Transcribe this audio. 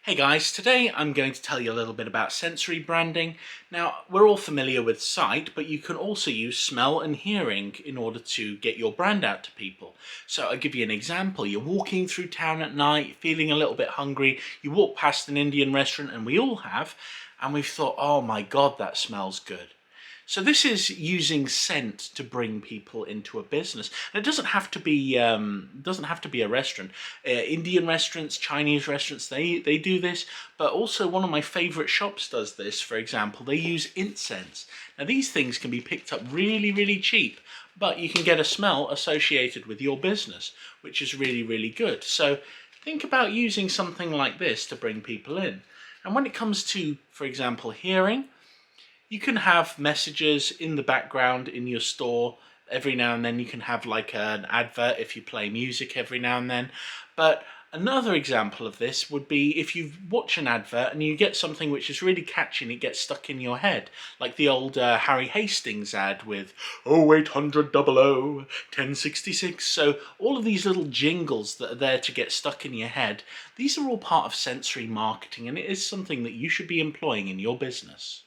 Hey guys, today I'm going to tell you a little bit about sensory branding. Now, we're all familiar with sight, but you can also use smell and hearing in order to get your brand out to people. So I'll give you an example. You're walking through town at night, feeling a little bit hungry. You walk past an Indian restaurant, and we all have, and we've thought, oh my God, that smells good. So this is using scent to bring people into a business. And it doesn't have to be a restaurant. Indian restaurants, Chinese restaurants, they do this. But also one of my favorite shops does this. For example, they use incense. Now these things can be picked up really, really cheap, but you can get a smell associated with your business, which is really, really good. So think about using something like this to bring people in. And when it comes to, for example, hearing, you can have messages in the background in your store. Every now and then you can have like an advert if you play music every now and then. But another example of this would be if you watch an advert and you get something which is really catchy and it gets stuck in your head. Like the old Harry Hastings ad with 0800 00 1066. So all of these little jingles that are there to get stuck in your head, these are all part of sensory marketing, and it is something that you should be employing in your business.